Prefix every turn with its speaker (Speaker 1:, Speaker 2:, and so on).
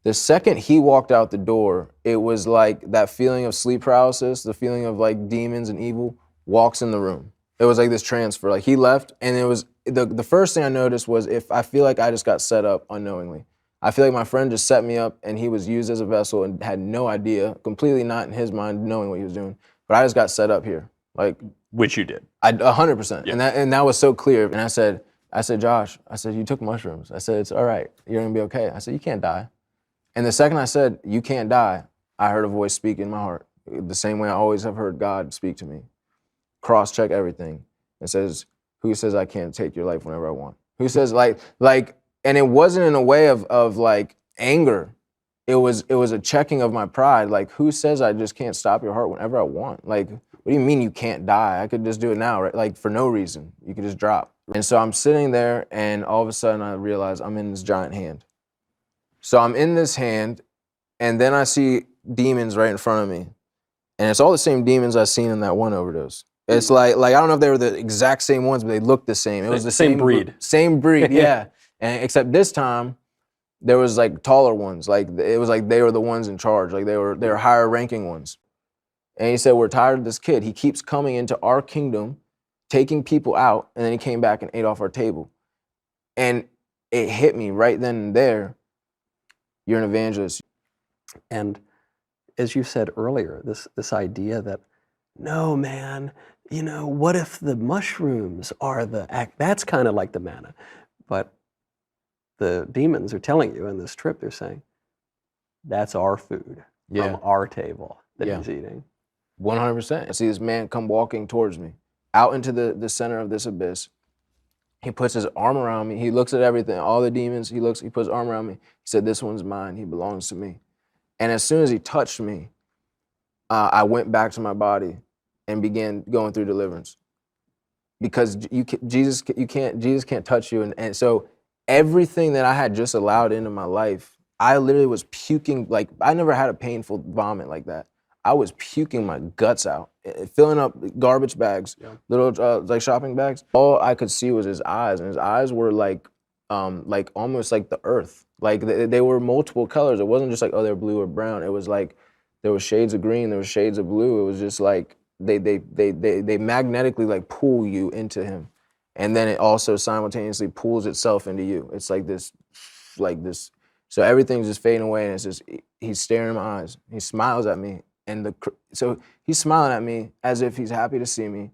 Speaker 1: The second he walked out the door, it was like that feeling of sleep paralysis, the feeling of like demons and evil walks in the room. It was like this transfer. Like he left, and it was the first thing I noticed was if I feel like I just got set up unknowingly. I feel like my friend just set me up, and he was used as a vessel and had no idea, completely not in his mind knowing what he was doing. But I just got set up here, like
Speaker 2: Which you did.
Speaker 1: 100%,
Speaker 2: Yeah.
Speaker 1: and that was so clear. And I said, Josh, I said, you took mushrooms. I said, it's all right. You're gonna be okay. I said, you can't die. And the second I said, you can't die, I heard a voice speak in my heart, the same way I always have heard God speak to me. Cross-check everything. It says, who says I can't take your life whenever I want? Who says like, and it wasn't in a way of like anger. It was a checking of my pride. Like, who says I just can't stop your heart whenever I want? Like, what do you mean you can't die? I could just do it now, right? Like, for no reason. You could just drop. And so I'm sitting there, and all of a sudden I realize I'm in this giant hand. So I'm in this hand, and then I see demons right in front of me. And it's all the same demons I've seen in that one overdose. It's like I don't know if they were the exact same ones, but they looked the same. It was the
Speaker 2: same breed.
Speaker 1: Same breed, yeah. And except this time, there was like taller ones. Like it was like they were the ones in charge. Like they were higher ranking ones. And he said, we're tired of this kid. He keeps coming into our kingdom, taking people out, and then he came back and ate off our table. And it hit me right then and there. You're an evangelist.
Speaker 3: And as you said earlier, this idea that, no, man, what if the mushrooms are the act? That's kind of like the manna. But the demons are telling you in this trip, they're saying, that's our food from our table that he's eating.
Speaker 1: 100%. I see this man come walking towards me, out into the center of this abyss. He puts his arm around me. He looks at everything, all the demons. He puts his arm around me. He said, this one's mine. He belongs to me. And as soon as he touched me, I went back to my body and began going through deliverance. Because Jesus can't touch you. And so everything that I had just allowed into my life, I literally was puking. Like, I never had a painful vomit like that. I was puking my guts out, filling up garbage bags, little like shopping bags. All I could see was his eyes, and his eyes were like almost like the earth. Like they were multiple colors. It wasn't just like, oh, they're blue or brown. It was like there were shades of green, there were shades of blue. It was just like they magnetically like pull you into him, and then it also simultaneously pulls itself into you. It's like this. So everything's just fading away, and it's just he's staring in my eyes. He smiles at me. And so he's smiling at me as if he's happy to see me.